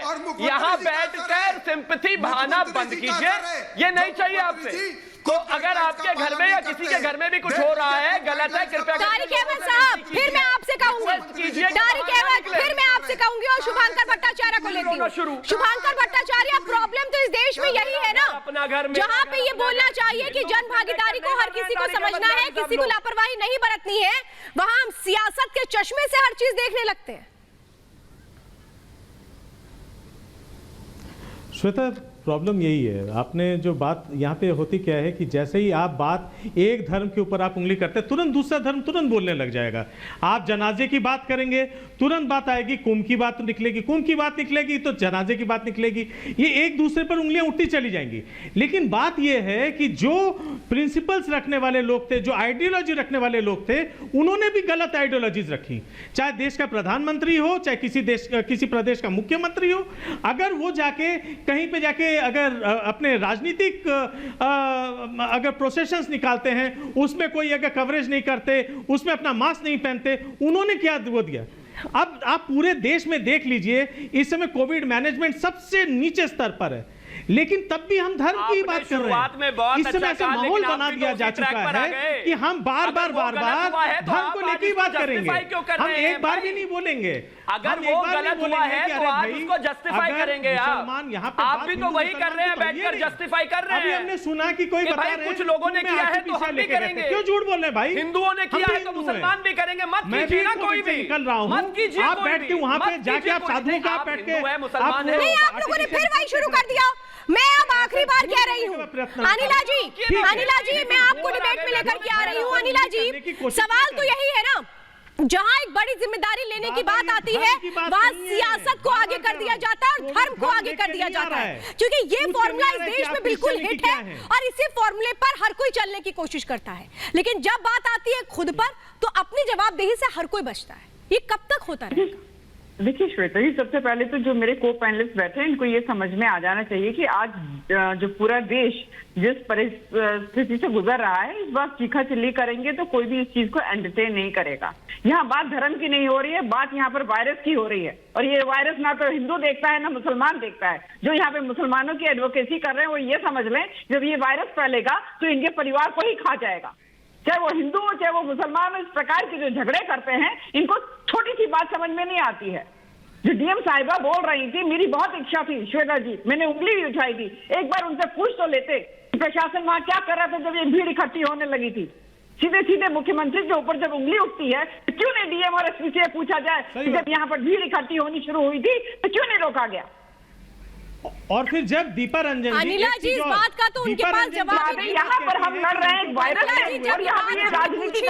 यहाँ बैठकर सिंपैथी बहाना बंद कीजिए, ये नहीं चाहिए आपसे। तो अगर आपके घर में या किसी के घर में भी कुछ हो रहा है, गलत है, कृपया तारिक अहमद साहब फिर मैं आपसे कहूंगी, तारिक अहमद फिर मैं आपसे कहूंगी और शुभांकर भट्टाचार्य को लेती हूँ। शुभांकर भट्टाचार्य, प्रॉब्लम तो इस देश में यही है ना, अपना घर में जहाँ पे ये बोलना चाहिए कि जन भागीदारी को हर किसी को समझना है, किसी को लापरवाही नहीं बरतनी है, वहां हम सियासत के चश्मे से हर चीज देखने लगते हैं। श्वेता, प्रॉब्लम यही है, आपने जो बात यहाँ पे होती क्या है कि जैसे ही आप बात एक धर्म के ऊपर आप उंगली करते हैं, तुरंत दूसरा धर्म तुरंत बोलने लग जाएगा। आप जनाजे की बात करेंगे, तुरंत बात आएगी कुंभ की बात निकलेगी, कुंभ की बात निकलेगी तो जनाजे की बात निकलेगी। ये एक दूसरे पर उंगलियां उठती चली जाएंगी। लेकिन बात यह है कि जो प्रिंसिपल्स रखने वाले लोग थे, जो आइडियोलॉजी रखने वाले लोग थे, उन्होंने भी गलत आइडियोलॉजीज रखी। चाहे देश का प्रधानमंत्री हो, चाहे किसी प्रदेश का मुख्यमंत्री हो, अगर वो जाके कहीं पे जाके अगर अपने राजनीतिक अगर प्रोसेशंस निकालते हैं, उसमें कोई अगर कवरेज नहीं करते, उसमें अपना मास्क नहीं पहनते, उन्होंने क्या वो दिया। अब आप पूरे देश में देख लीजिए, इस समय कोविड मैनेजमेंट सबसे नीचे स्तर पर है, लेकिन तब भी हम धर्म की बात कर रहे हैं। इस समय ऐसा माहौल बना दिया जा चुका है कि हम बार बार धर्म को लेकर बात करेंगे, हम एक बार भी नहीं बोलेंगे। अगर वो गलत हुआ है तो आप उसको जस्टिफाई करेंगे। आप भी तो वही कर रहे हैं, बैठकर जस्टिफाई कर रहे हैं। अभी हमने सुना कि कोई बता रहे हैं कुछ लोगों ने किया है तो हम भी करेंगे। क्यों झूठ बोल रहे हैं भाई? हिंदुओं ने किया है तो मुसलमान भी करेंगे। मत कीजिए ना कोई भी, निकल रहा हूँ, मत कीजिए। आप बैठ के वहां पे जाके आप साधुओं का बैठ के मुसलमान है। नहीं, आप लोगों ने फिर वही शुरू कर दिया। मैं अब आखिरी बार कह रही हूँ, अनिला जी मैं आपको डिबेट में लेकर के आ रही हूँ। अनिला जी, सवाल तो यही है ना, जहां एक बड़ी जिम्मेदारी लेने की बात आती है, वहां सियासत को आगे कर दिया जाता है और धर्म को आगे कर दिया जाता है, क्योंकि ये फॉर्मूला इस देश में बिल्कुल हिट है और इसी फॉर्मूले पर हर कोई चलने की कोशिश करता है। लेकिन जब बात आती है खुद पर, तो अपनी जवाबदेही से हर कोई बचता है। ये कब तक होता रहेगा? देखिए श्वेता जी, सबसे पहले तो जो मेरे को पैनलिस्ट बैठे हैं, इनको ये समझ में आ जाना चाहिए कि आज जो पूरा देश जिस परिस्थिति से गुजर रहा है, इस बार चीखा चिल्ली करेंगे तो कोई भी इस चीज को एंटरटेन नहीं करेगा। यहाँ बात धर्म की नहीं हो रही है, बात यहाँ पर वायरस की हो रही है, और ये वायरस ना तो हिंदू देखता है ना मुसलमान देखता है। जो यहाँ पे मुसलमानों की एडवोकेसी कर रहे हैं वो ये समझ लें, जब ये वायरस फैलेगा तो इनके परिवार को ही खा जाएगा। चाहे वो हिंदू हो चाहे वो मुसलमान हो, इस प्रकार के जो झगड़े करते हैं, इनको छोटी सी बात समझ में नहीं आती है। जो डीएम साहिबा बोल रही थी, मेरी बहुत इच्छा थी श्वेता जी, मैंने उंगली भी उठाई थी, एक बार उनसे पूछ तो लेते प्रशासन वहां क्या कर रहा था जब ये भीड़ इकट्ठी होने लगी थी। सीधे सीधे मुख्यमंत्री के ऊपर जब उंगली उठती है तो क्यों नहीं डीएम और एसपी से पूछा जाए कि जब यहाँ पर भीड़ इकट्ठी होनी शुरू हुई थी तो क्यों नहीं रोका गया? और फिर जब दीपा रंजन अनिला जी, इस बात का तो उनके पास जवाब है। यहाँ पर हम लड़ रहे हैं वायरस से, और यहाँ पे ये राजनीति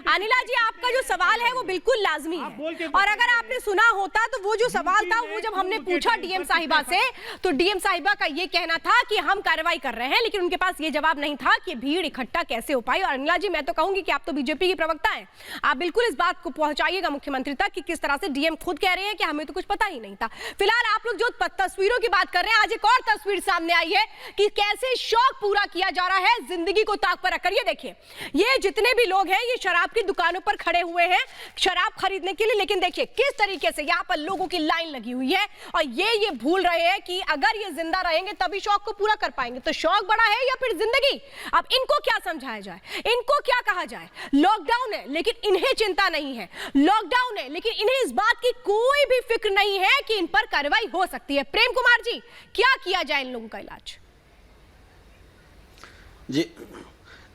अनिला जी, आपका जो सवाल है वो बिल्कुल लाजमी है, और अगर आपने सुना होता तो वो जो सवाल था वो जब हमने पूछा डीएम साहिबा से, तो डीएम साहिबा का ये कहना था कि हम कार्रवाई कर रहे हैं, लेकिन उनके पास ये जवाब नहीं था कि भीड़ इकट्ठा कैसे हो पाई। और अनिला जी, मैं तो कहूंगी कि आप तो बीजेपी की प्रवक्ता हैं, आप बिल्कुल इस बात को पहुंचाइएगा मुख्यमंत्री तक कि किस तरह से डीएम खुद कह रहे हैं कि हमें तो कुछ पता ही नहीं था। फिलहाल आप लोग जो तस्वीरों की बात कर रहे हैं, आज एक और तस्वीर सामने आई है कि कैसे शौक पूरा किया जा रहा है जिंदगी को ताक पर रखकर। ये देखिए, ये जितने भी लोग हैं ये शराब की दुकानों पर खड़े हुए हैं शराब खरीदने के लिए, लेकिन देखिए किस तरीके से यहाँ पर लोगों की लाइन लगी हुई है, और ये भूल रहे हैं कि अगर ये जिंदा रहेंगे तभी शौक को पूरा कर पाएंगे। तो शौक बड़ा है या फिर जिंदगी? अब इनको क्या समझाया जाए, इनको क्या कहा जाए? लॉकडाउन है लेकिन इन्हें चिंता नहीं है, लॉकडाउन है लेकिन इन्हें इस बात की कोई भी फिक्र नहीं है कि इन पर कार्रवाई हो सकती है। प्रेम कुमार जी, क्या किया जाए इन लोगों का इलाज? जी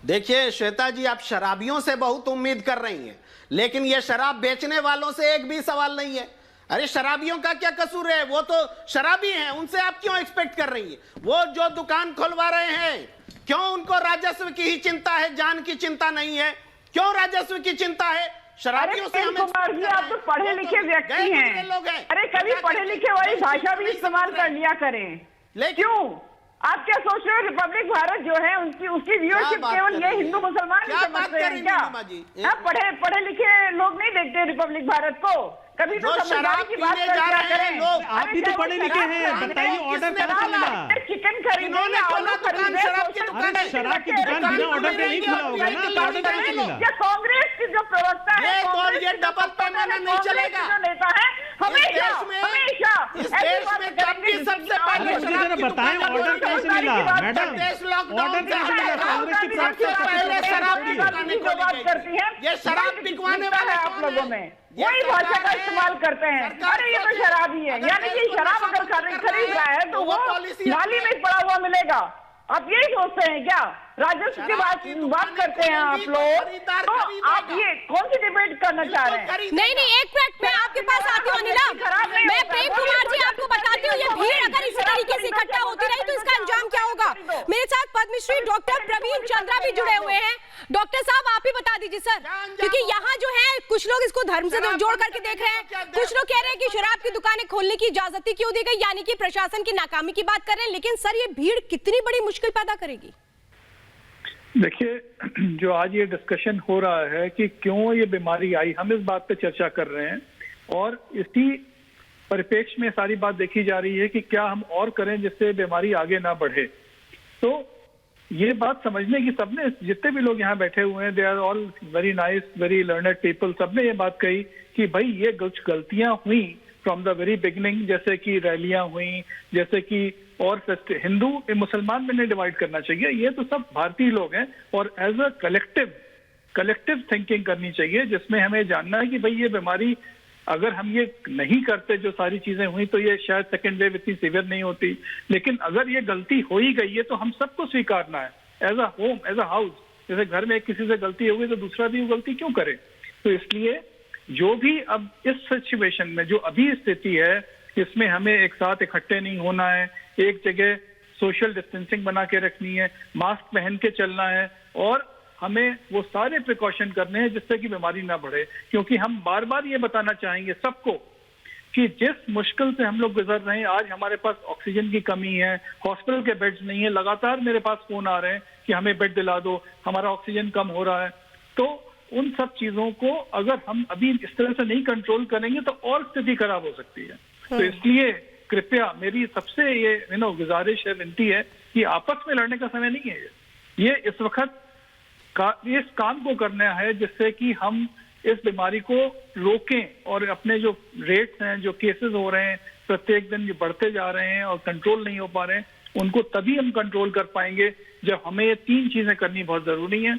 देखिए श्वेता जी, आप शराबियों से बहुत उम्मीद कर रही हैं, लेकिन ये शराब बेचने वालों से एक भी सवाल नहीं है। अरे शराबियों का क्या कसूर है, वो तो शराबी हैं, उनसे आप क्यों एक्सपेक्ट कर रही हैं? वो जो दुकान खुलवा रहे हैं, क्यों उनको राजस्व की ही चिंता है, जान की चिंता नहीं है? क्यों राजस्व की चिंता है? शराबियों से हमें कुमार जी, आप तो पढ़े लिखे व्यक्ति हैं, लोग हैं। अरे कभी पढ़े लिखे वाली भाषा भी इस्तेमाल कर लिया करें। क्यों आप क्या सोच रहे हो? रिपब्लिक भारत जो है उसकी व्यूअरशिप केवल ये हिंदू मुसलमान ही समझते हैं क्या? पढ़े लिखे लोग नहीं देखते रिपब्लिक भारत को? कभी तो समझदारी की बात करें लोग। आप भी तो पढ़े लिखे हैं, बताइए ऑर्डर कहाँ से मिला? चिकन खरीदने, शराब की दुकान बिना ऑर्डर के नहीं खुला होगा ना, तो ऑर्डर कहाँ से मिला? कांग्रेस की जो प्रवक्ता है, ये डबल पैमाना नहीं चलेगा। जो नेता है हमेशा इस देश में कभी सबसे पहले मुझे जरा बताएं ऑर्डर कहाँ से मिला मैडम? ऑर्डर कहाँ से मिला? कांग्रेस की पहले शराब की बात करती है, ये शराब बिकवाने वाले आप लोगों में वही भाषा का इस्तेमाल करते हैं। अरे ये तो शराबी है, यानी कि शराब अगर खरीद रहा है तो वो नाली में पड़ा हुआ मिलेगा। आप यही सोचते हैं क्या? राजस्व की बात करते हैं आप लोग, तो आप ये कौन सी डिबेट करना चाह रहे हैं? नहीं, एक मिनट मैं आपके पास आती हूँ अनिला। मैं प्रेम कुमार जी आपको बताती हूँ, ये भीड़ अगर इसी तरीके से इकट्ठा होती रही तो इसका अंजाम क्या होगा? मेरे साथ पद्मश्री डॉक्टर प्रवीण चंद्रा भी जुड़े हुए हैं। डॉक्टर साहब आप ही बता दीजिए सर, क्योंकि यहाँ जो है कुछ लोग इसको धर्म से जोड़ करके देख रहे हैं, कुछ लोग कह रहे हैं कि शराब की दुकानें खोलने की इजाजत ही क्यों दी गई, यानी कि प्रशासन की नाकामी की बात कर रहे हैं। लेकिन सर, ये भीड़ कितनी बड़ी मुश्किल पैदा करेगी? देखिए, जो आज ये डिस्कशन हो रहा है कि क्यों ये बीमारी आई, हम इस बात पे चर्चा कर रहे हैं, और इसी परिप्रेक्ष्य में सारी बात देखी जा रही है कि क्या हम और करें जिससे बीमारी आगे ना बढ़े। तो ये बात समझने की सबने, जितने भी लोग यहाँ बैठे हुए हैं, they are all very nice, very learned people, सबने ये बात कही कि भाई ये कुछ गलतियां हुई फ्रॉम द वेरी बिगिनिंग, जैसे कि रैलियां हुई, जैसे कि और हिंदू मुसलमान में नहीं डिवाइड करना चाहिए, ये तो सब भारतीय लोग हैं, और एज अ कलेक्टिव थिंकिंग करनी चाहिए, जिसमें हमें जानना है कि भाई ये बीमारी अगर हम ये नहीं करते, जो सारी चीजें हुई, तो ये शायद सेकेंड वेव इतनी सीवियर नहीं होती। लेकिन अगर ये गलती हो ही गई है तो हम सबको स्वीकारना है, as a home, as a house. जैसे घर में किसी से गलती हो गई तो दूसरा भी वो गलती क्यों करे? तो इसलिए जो भी अब इस सिचुएशन में जो अभी स्थिति है, इसमें हमें एक साथ इकट्ठे नहीं होना है, एक जगह सोशल डिस्टेंसिंग बना के रखनी है, मास्क पहन के चलना है, और हमें वो सारे प्रिकॉशन करने हैं जिससे कि बीमारी ना बढ़े। क्योंकि हम बार बार ये बताना चाहेंगे सबको कि जिस मुश्किल से हम लोग गुजर रहे हैं, आज हमारे पास ऑक्सीजन की कमी है, हॉस्पिटल के बेड्स नहीं है, लगातार मेरे पास फोन आ रहे हैं कि हमें बेड दिला दो, हमारा ऑक्सीजन कम हो रहा है। तो उन सब चीजों को अगर हम अभी इस तरह से नहीं कंट्रोल करेंगे तो और स्थिति खराब हो सकती है। तो इसलिए कृपया मेरी सबसे ये गुजारिश है, विनती है कि आपस में लड़ने का समय नहीं है। ये इस वक्त इस काम को करना है जिससे कि हम इस बीमारी को रोकें, और अपने जो रेट्स हैं, जो केसेस हो रहे हैं प्रत्येक दिन, जो बढ़ते जा रहे हैं और कंट्रोल नहीं हो पा रहे हैं, उनको तभी हम कंट्रोल कर पाएंगे जब हमें ये 3 चीजें करनी बहुत जरूरी हैं।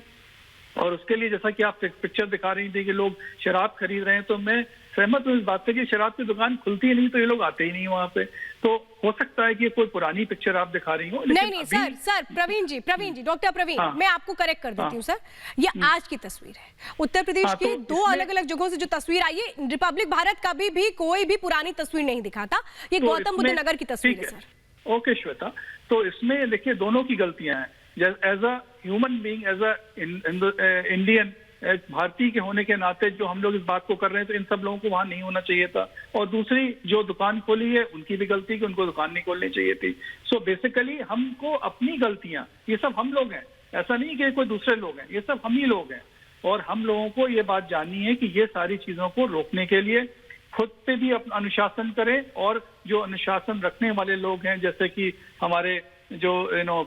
और उसके लिए जैसा कि आप पिक्चर दिखा रही थी कि लोग शराब खरीद रहे हैं, तो मैं सहमत हूँ इस बात से कि शराब की दुकान खुलती नहीं तो ये लोग आते ही नहीं वहाँ पे। तो हो सकता है कि कोई पुरानी पिक्चर आप दिखा रही हो। नहीं सर, प्रवीण जी, डॉक्टर प्रवीण, मैं आपको करेक्ट कर देती हूँ सर। ये आज की तस्वीर है, उत्तर प्रदेश की 2 अलग-अलग जगहों से जो तस्वीर आई है। रिपब्लिक भारत कभी भी कोई भी पुरानी तस्वीर नहीं दिखाता, ये गौतम बुद्ध नगर की तस्वीर है सर। ओके श्वेता, तो इसमें देखिए दोनों की गलतियां हैं। As a human being, as a Indian, भारतीय के होने के नाते जो हम लोग इस बात को कर रहे हैं, तो इन सब लोगों को वहां नहीं होना चाहिए था। और दूसरी जो दुकान खोली है उनकी भी गलती कि उनको दुकान नहीं खोलनी चाहिए थी। सो बेसिकली हमको अपनी गलतियां, ये सब हम लोग हैं, ऐसा नहीं कि कोई दूसरे लोग हैं, ये सब हम ही लोग हैं। और हम लोगों को ये बात जाननी है कि ये सारी चीजों को रोकने के लिए खुद पे भी अपना अनुशासन करें, और जो अनुशासन रखने वाले लोग हैं जैसे कि हमारे जो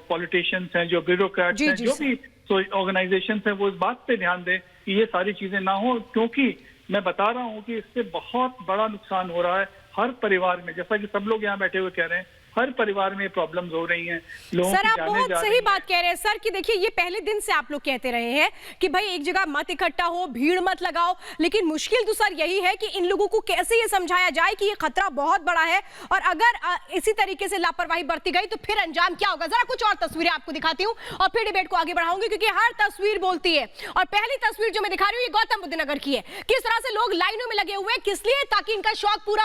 पॉलिटिशियंस हैं, जो ब्यूरोक्रेट्स हैं, जो भी ऑर्गेनाइजेशन हैं, वो इस बात पे ध्यान दें कि ये सारी चीजें ना हो। क्योंकि मैं बता रहा हूं कि इससे बहुत बड़ा नुकसान हो रहा है हर परिवार में। जैसा कि सब लोग यहाँ बैठे हुए कह रहे हैं, हर परिवार में प्रॉब्लम्स हो रही हैं, लोगों सर की आप जाने बहुत जा सही रही बात कह रहे हैं सर कि देखिए ये पहले दिन से आप लोग कहते रहे हैं कि भाई एक जगह मत इकट्ठा हो, भीड़ मत लगाओ, लेकिन मुश्किल तो सर यही है कि इन लोगों को कैसे ये समझाया जाए कि ये खतरा बहुत बड़ा है, और अगर इसी तरीके से लापरवाही बरती गई तो फिर अंजाम क्या होगा। जरा कुछ और तस्वीरें आपको दिखाती हूँ और फिर डिबेट को आगे बढ़ाऊंगी, क्योंकि हर तस्वीर बोलती है। और पहली तस्वीर जो मैं दिखा रही हूँ ये गौतम बुद्ध नगर की है। किस तरह से लोग लाइनों में लगे हुए हैं, किस लिए, ताकि इनका शौक पूरा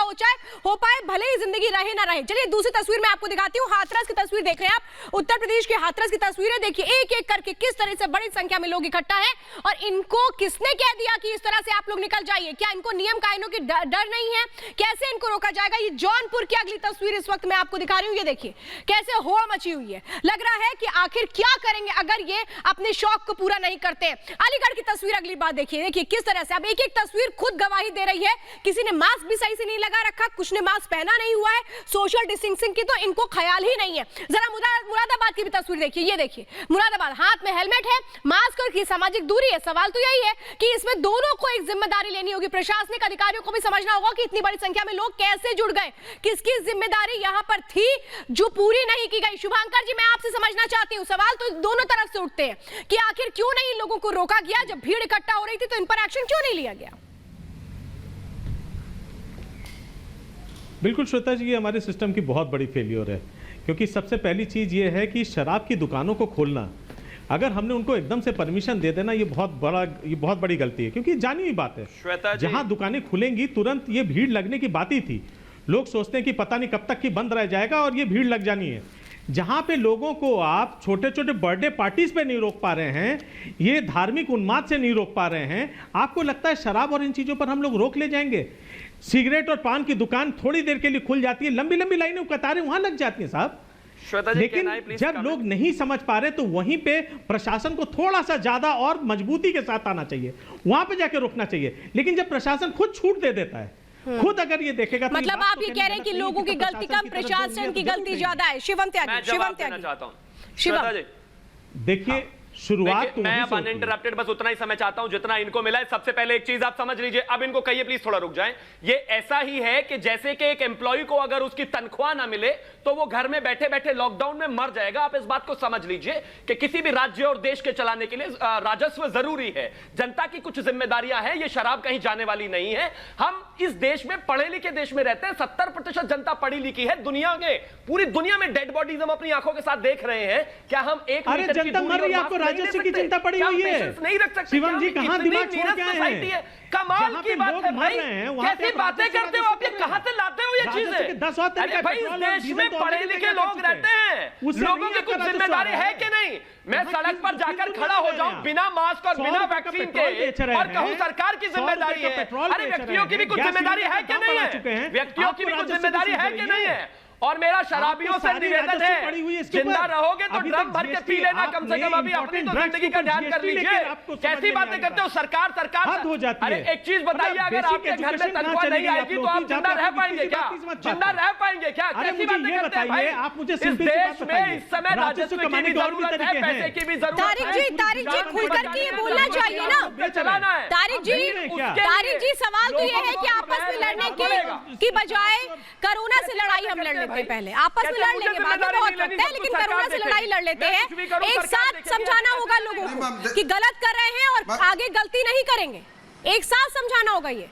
हो पाए, भले ही जिंदगी रहे ना रहे। चलिए दूसरी तस्वीर मैं आपको दिखाती हूँ। हाथरस की तस्वीर देख रहे हैं आप, उत्तर प्रदेश के हाथरस की तस्वीर है। देखिए एक एक करके किस तरह से बड़ी संख्या में लोग इकट्ठा हैं, और इनको किसने कह दिया कि इस तरह से आप लोग निकल जाइए? क्या इनको नियम कानूनों की डर नहीं है? कैसे इनको रोका जाएगा? ये जौनपुर की अगली तस्वीर इस वक्त मैं आपको दिखा रही हूँ। ये देखिए कैसे होड़ मची हुई है। लग रहा है कि आखिर क्या करेंगे अगर ये अपने शौक को पूरा नहीं करते। अलीगढ़ की तस्वीर अगली बात देखिए, देखिए किस तरह से अब एक एक तस्वीर खुद गवाही दे रही है। किसी ने मास्क भी सही से नहीं लगा रखा, कुछ ने मास्क पहना नहीं हुआ है, सोशल डिस्टेंसिंग की तो इनको ख्याल ही नहीं है। जरा मुरादाबाद की भी तस्वीर देखिए, ये देखिए मुरादाबाद, हाथ में हेलमेट है, मास्क और की सामाजिक दूरी है। सवाल तो यही है कि इसमें दोनों को एक जिम्मेदारी लेनी होगी। प्रशासनिक अधिकारियों को भी समझना होगा कि इतनी बड़ी संख्या में लोग कैसे जुड़ गए, किसकी जिम्मेदारी यहां पर थी जो पूरी नहीं की गई। शुभांकर जी, मैं आपसे समझना चाहती हूं, सवाल तो दोनों तरफ से उठते हैं कि आखिर क्यों नहीं इन लोगों को रोका गया? जब भीड़ इकट्ठा हो रही थी तो इन पर एक्शन क्यों नहीं लिया गया? बिल्कुल श्वेता जी, ये हमारे सिस्टम की बहुत बड़ी फेलियर है, क्योंकि सबसे पहली चीज़ ये है कि शराब की दुकानों को खोलना, अगर हमने उनको एकदम से परमिशन दे देना, ये बहुत बड़ी गलती है, क्योंकि जानी हुई बात है जहां दुकानें खुलेंगी तुरंत ये भीड़ लगने की बात ही थी। लोग सोचते हैं कि पता नहीं कब तक की बंद रह जाएगा और ये भीड़ लग जानी है। जहां पे लोगों को आप छोटे छोटे बर्थडे पार्टीज पे नहीं रोक पा रहे हैं, ये धार्मिक उन्माद से नहीं रोक पा रहे हैं, आपको लगता है शराब और इन चीज़ों पर हम लोग रोक ले जाएंगे? सिगरेट और पान की दुकान थोड़ी देर के लिए खुल जाती है, लंबी लंबी लाइनें कतारें वहां लग जाती हैं साहब। लेकिन जब लोग नहीं समझ पा रहे तो वहीं पे प्रशासन को थोड़ा सा ज्यादा और मजबूती के साथ आना चाहिए, वहां पे जाके रोकना चाहिए। लेकिन जब प्रशासन खुद छूट दे देता है, खुद अगर ये देखेगा, मतलब आप ये कह रहे हैं कि लोगों की गलती कम, प्रशासन की गलती ज्यादा है। शिवम त्यागी, शिवम देखिए शुरुआत तो मैं अब अनइंटरप्टेड बस उतना ही समय चाहता हूं जितना इनको मिला है। सबसे पहले एक चीज आप समझ लीजिए, अब इनको कहिए प्लीज थोड़ा रुक जाएं। ये ऐसा ही है कि जैसे कि एक एम्प्लॉय को अगर उसकी तनख्वाह ना मिले तो वो घर में बैठे बैठे लॉकडाउन में मर जाएगा। आप इस बात को समझ लीजिए कि किसी भी राज्य और देश के चलाने के लिए राजस्व जरूरी है, जनता की कुछ जिम्मेदारियां हैं। ये शराब कहीं जाने वाली नहीं है। हम इस देश में पढ़े लिखे देश में रहते हैं, 70% जनता पढ़ी लिखी है। दुनिया के पूरी दुनिया में डेड बॉडीज हम अपनी आंखों के साथ देख रहे हैं। क्या हम एक मीटर की दूरी और राजस्व की चिंता पड़ी हुई है? नहीं रख सकते? शिवम जी कहां दिमाग छोड़ के आए हैं? कमाल की बात है भाई, कैसी बातें करते हो आप? ये कहां से लाते हो ये चीजें? अरे भाई इस देश में पढ़े लिखे लोग रहते हैं, लोगों की कुछ जिम्मेदारी है कि नहीं? मैं सड़क पर जाकर खड़ा हो जाऊं बिना मास्क और बिना वैक्सीन के और कहूं सरकार की जिम्मेदारी है? अरे व्यक्तियों की भी कुछ जिम्मेदारी है कि नहीं है? व्यक्तियों की भी कुछ जिम्मेदारी है कि नहीं है? और मेरा शराबियों से निवेदन है, जिंदा रहोगे तो ड्रम भर के पी लेना कम से कम। अभी अपनी तो जिंदगी का ध्यान कर लीजिए। कैसी बातें करते हो? सरकार अरे एक चीज बताइए, अगर आपके घर में तनख्वाह नहीं आएगी तो आप जिंदा रह पाएंगे क्या? जिंदा रह पाएंगे क्या? कैसी बातें करते हैं भाई? इस देश में इस समय राजस्व की भी जरूरत है, पैसे की भी जरूरत है। तारिक जी खुल करके ये बोलना चाहिए ना, चलाना है। तारिक जी सवाल तो ये है कि आपस में लड़ने की बजाय कोरोना से लड़ाई हम लड़ लेते हैं। पहले आपस में लड़ लेंगे, बाद में बहुत लगता है, लेकिन कोरोना से लड़ाई लड़ लेते हैं। एक साथ समझाना होगा लोगों को कि गलत कर रहे हैं और आगे गलती नहीं करेंगे। एक साथ समझाना होगा। ये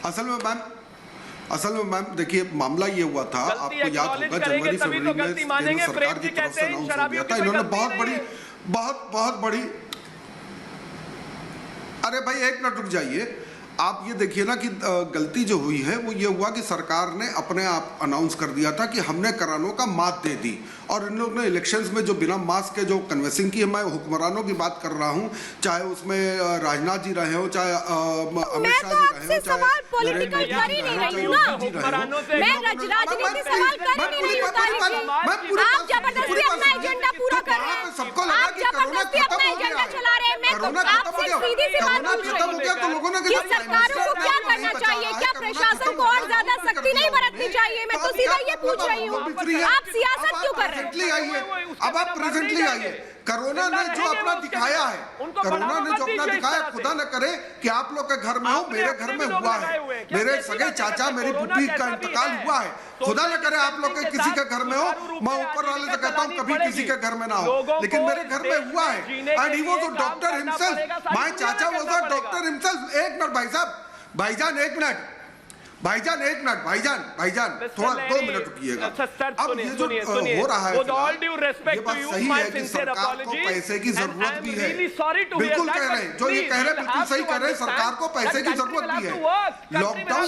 असल में मैम देखिए, मामला ये हुआ था, आपको याद होगा जनवरी फरवरी में केंद्र सरकार की तरफ से अनाउंस हो गया था। इन्होंने बहुत बड़ी, अरे भाई एक मिनट रुक जाइए। आप ये देखिए ना कि गलती जो हुई है वो ये हुआ कि सरकार ने अपने आप अनाउंस कर दिया था कि हमने करानों का मात दे दी, और इन लोगों ने इलेक्शंस में जो बिना मास्क के जो कन्वेंसिंग की है, मैं हुक्मरानों की बात कर रहा हूँ, चाहे उसमें राजनाथ जी रहे हो, चाहे अमित शाह जी रहे हो, चाहे पॉलिटिकल कर ही नहीं रही हूँ ना, मैं राजनीति सवाल कर ही नहीं रही हूँ। आप जबरदस्ती अपना एजेंडा पूरा कर रहे हैं, सबको लगा आप कि कोरोना जबरदस्ती अपना खत्म हो एजेंडा गया, चला रहे हैं। मैं तो आपसे सीधी सी बात पूछ रही हूँ कि सरकारों को क्या करना चाहिए, क्या प्रशासन को और ज्यादा सख्ती नहीं बरतनी चाहिए? मैं तो सीधा ये पूछ रही हूँ, आप सियासत क्यों कर रहे हैं? अब आप प्रेजेंटली आइए। कोरोना ने जो अपना दिखाया है, कोरोना ने जो अपना दिखाया, खुदा न करे कि आप लोग के घर में हो, मेरे घर में हुआ है, मेरे सगे चाचा मेरी पुत्री का इंतकाल हुआ है, खुदा न करे आप लोग के किसी के घर में हो, मैं ऊपर वाले से कहता हूँ कभी किसी के घर में ना हो, लेकिन मेरे घर में हुआ है। And he was a doctor himself, my चाचा वाज अ डॉक्टर हिमसेल्फ। एक मिनट भाई साहब, भाईजान एक मिनट, भाईजान एक मिनट, भाईजान थोड़ा 2 मिनट रुकिएगा। अब ये जो हो रहा है, ये बात सही है कि सरकार को पैसे की जरूरत भी है, बिल्कुल कह रहे हैं, जो ये कह रहे हैं बिल्कुल सही कह रहे हैं, सरकार को पैसे की जरूरत भी है। लॉकडाउन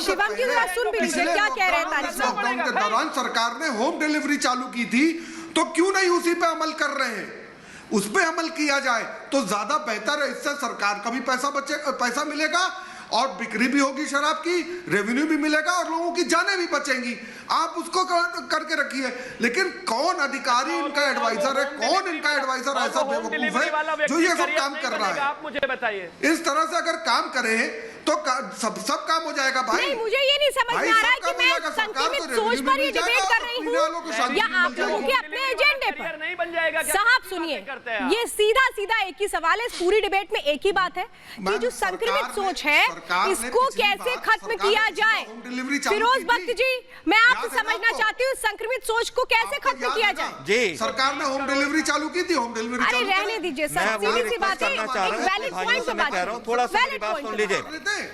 के दौरान सरकार ने होम डिलीवरी चालू की थी, तो क्यों नहीं उसी पे अमल कर रहे हैं? उस पे अमल किया जाए तो ज्यादा बेहतर है, इससे सरकार का भी पैसा मिलेगा और बिक्री भी होगी शराब की, रेवेन्यू भी मिलेगा और लोगों की जानें भी बचेंगी। आप उसको करके रखिए, लेकिन कौन अधिकारी इनका एडवाइजर है, कौन इनका एडवाइजर ऐसा बेवकूफ है जो ये सब काम कर रहा है? आप मुझे बताइए, इस तरह से अगर काम करें तो सब काम हो जाएगा भाई। नहीं, मुझे ये नहीं समझ में आ रहा है कि मैं संक्रमित सोच पर ये डिबेट कर रही हूँ या आप लोगों के अपने एजेंडे पर नहीं बन जाएगा। साहब सुनिए, ये सीधा एक ही सवाल है, इस पूरी डिबेट में एक ही बात है कि जो संक्रमित सोच है इसको कैसे खत्म किया जाए। फिरोज बख्त जी, मैं आपसे समझना चाहती हूँ संक्रमित सोच को कैसे खत्म किया जाए। जी, सरकार ने होम डिलीवरी चालू की थी, होम डिलीवरी अरे रहने दीजिए सर, सीधी सी बात है, एक वैलिड पॉइंट पे बात करो, थोड़ा सा मेरी बात सुन लीजिए,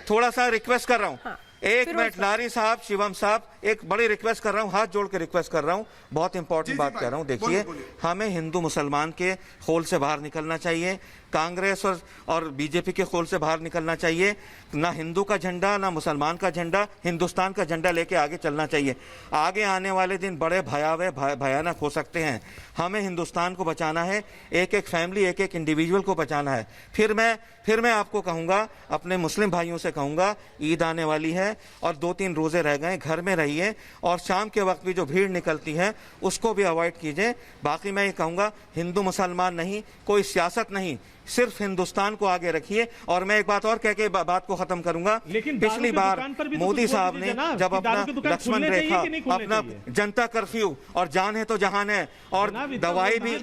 थोड़ा सा रिक्वेस्ट कर रहा हूँ। एक मिनट, लारी साहब, शिवम साहब, एक बड़ी रिक्वेस्ट कर रहा हूँ, हाथ जोड़ के रिक्वेस्ट कर रहा हूँ, बहुत इंपॉर्टेंट बात कर रहा हूँ। देखिए, हमें हिंदू मुसलमान के खोल से बाहर निकलना चाहिए, कांग्रेस और बीजेपी के खोल से बाहर निकलना चाहिए। ना हिंदू का झंडा ना मुसलमान का झंडा, हिंदुस्तान का झंडा लेके आगे चलना चाहिए। आगे आने वाले दिन बड़े भयानक हो सकते हैं। हमें हिंदुस्तान को बचाना है, एक एक फैमिली, एक एक इंडिविजुअल को बचाना है। फिर मैं आपको कहूँगा, अपने मुस्लिम भाइयों से कहूँगा, ईद आने वाली है और 2-3 रोजे रह गए, घर में रहिए और शाम के वक्त भी जो भीड़ निकलती है उसको भी अवॉइड कीजिए। बाकी मैं ये कहूँगा, हिंदू मुसलमान नहीं, कोई सियासत नहीं, सिर्फ हिंदुस्तान को आगे रखिए। और मैं एक बात और कह के बात को खत्म करूंगा। पिछली बार मोदी साहब ने जब अपना लक्ष्मण रेखा, अपना जनता कर्फ्यू और जान है तो जहान है और दवाई भी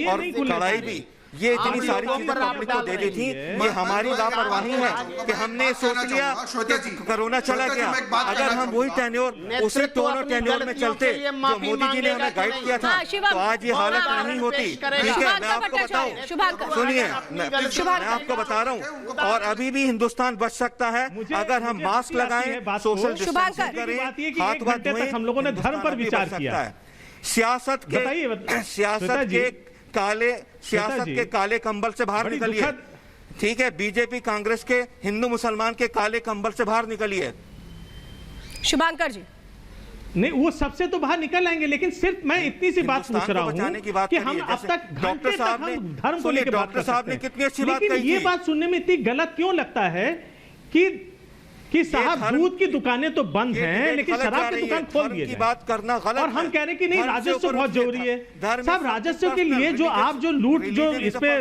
और कड़ाई भी, ये इतनी सारी चीजें पब्लिक को दे दी थी। ये हमारी लापरवाही है कि हमने सोच लिया कि कोरोना चला गया। अगर हम वही टेन्योर, उसी टेन्योर में चलते जो मोदी जी ने हमें गाइड किया था, तो आज ये हालत नहीं होती। ठीक है, मैं आपको बताऊं, सुनिए, मैं आपको बता रहा हूँ, और अभी भी हिंदुस्तान बच सकता है अगर हम मास्क लगाएं, सोशल डिस्टेंसिंग करें, हाथ धोएं। हम लोगों ने धर्म पर विचार किया है। सियासत के काले कंबल से बाहर निकलिए। ठीक है, बीजेपी कांग्रेस के हिंदू मुसलमान के काले कंबल से बाहर निकलिए। शुभांकर जी, नहीं, वो सबसे तो बाहर निकल आएंगे, लेकिन सिर्फ मैं इतनी सी बात पूछ रहा हूँ कि हम अब तक डॉक्टर साहब ने धर्म को लेकर डॉक्टर साहब ने कितनी अच्छी बात कही। ये बात सुनने में इतनी गलत क्यों लगता है कि साहब दूध की दुकानें तो बंद हैं लेकिन शराब की दुकान खोल दी है। बात करना गलत, और हम कह रहे हैं कि नहीं, राजस्व बहुत जरूरी है। साहब, राजस्व के लिए जो आप जो लूट जो इस पे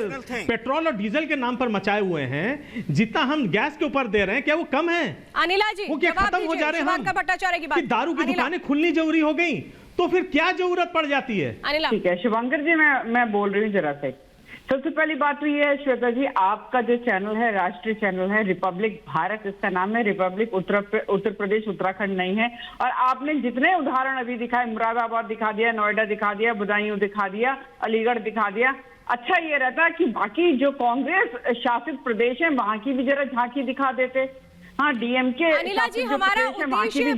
पेट्रोल और डीजल के नाम पर मचाए हुए हैं, जितना हम गैस के ऊपर दे रहे हैं, क्या वो कम है? अनिला जी, वो क्या खत्म हो जा रहे हैं? भट्टाचार्य की बात, दारू की दुकानें खुलनी जरूरी हो गई, तो फिर क्या जरूरत पड़ जाती है? अनिला, ठीक है शुभंकर जी, मैं बोल रही हूँ जरा से। सबसे पहली बात तो ये है श्वेता जी, आपका जो चैनल है, राष्ट्रीय चैनल है, रिपब्लिक भारत इसका नाम है, रिपब्लिक उत्तर प्रदेश उत्तराखंड नहीं है। और आपने जितने उदाहरण अभी दिखाए, मुरादाबाद दिखा दिया, नोएडा दिखा दिया, बदायूं दिखा दिया, अलीगढ़ दिखा दिया। अच्छा ये रहता कि बाकी जो कांग्रेस शासित प्रदेश है वहां की भी जरा झांकी दिखा देते। हाँ, डीएमके अनिला जी, हमारा उद्देश्य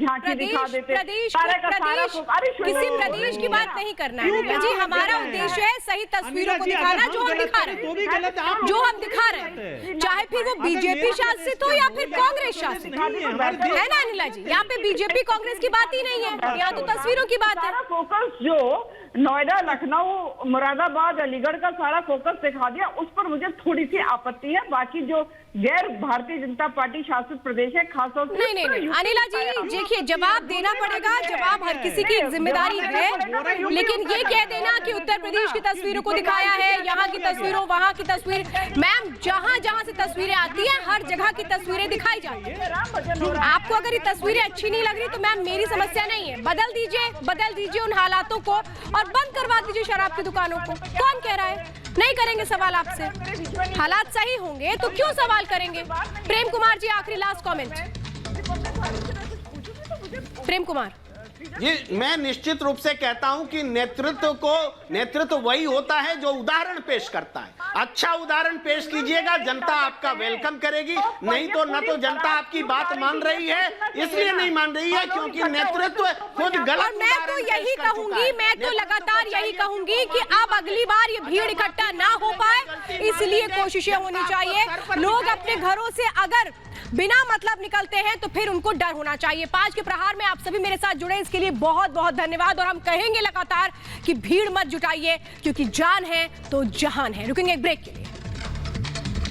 किसी प्रदेश की बात नहीं करना है अनिला जी। हमारा उद्देश्य है सही तस्वीरों को दिखाना जो हम दिखा रहे हैं, जो हम दिखा रहे हैं, चाहे फिर वो बीजेपी शासित हो या फिर कांग्रेस शासित है ना अनिला जी। यहाँ पे बीजेपी कांग्रेस की बात ही नहीं है, यहाँ तो तस्वीरों की बात है। फोकस जो नोएडा, लखनऊ, मुरादाबाद, अलीगढ़ का सारा फोकस दिखा दिया, उस पर मुझे थोड़ी सी आपत्ति है। बाकी जो गैर भारतीय जनता पार्टी शासित प्रदेश है, खासतौर से नहीं अनिला जी, देखिए जवाब देना पड़ेगा, जवाब हर किसी की जिम्मेदारी है, लेकिन ये कह देना कि उत्तर प्रदेश की तस्वीरों को दिखाया है, यहाँ की तस्वीरों, वहाँ की तस्वीर, मैम जहाँ जहाँ से तस्वीरें आती हैं हर जगह की तस्वीरें दिखाई जाती है। आपको अगर ये तस्वीरें अच्छी नहीं लग रही तो मैम मेरी समस्या नहीं है, बदल दीजिए उन हालातों को और बंद करवा दीजिए शराब की दुकानों को। कौन कह रहा है नहीं करेंगे सवाल आपसे? हालात सही होंगे तो क्यों सवाल करेंगे? प्रेम कुमार जी, आखिरी लास्ट कमेंट। प्रेम कुमार जी, मैं निश्चित रूप से कहता हूं कि नेतृत्व वही होता है जो उदाहरण पेश करता है। अच्छा उदाहरण पेश कीजिएगा, जनता आपका वेलकम करेगी। नहीं तो न तो जनता आपकी बात मान रही है, इसलिए नहीं मान रही है क्योंकि नेतृत्व खुद गलत। और मैं तो यही कहूंगी, मैं तो लगातार यही कहूंगी कि अब अगली बार ये भीड़ इकट्ठा ना हो पाए, इसलिए कोशिशें होनी चाहिए। लोग अपने घरों से अगर बिना मतलब निकलते हैं तो फिर उनको डर होना चाहिए। 5 के प्रहार में आप सभी मेरे साथ जुड़े, इसके लिए बहुत बहुत धन्यवाद। और हम कहेंगे लगातार कि भीड़ मत जुटाइए, क्योंकि जान है तो जहान है। रुकेंगे एक ब्रेक के लिए।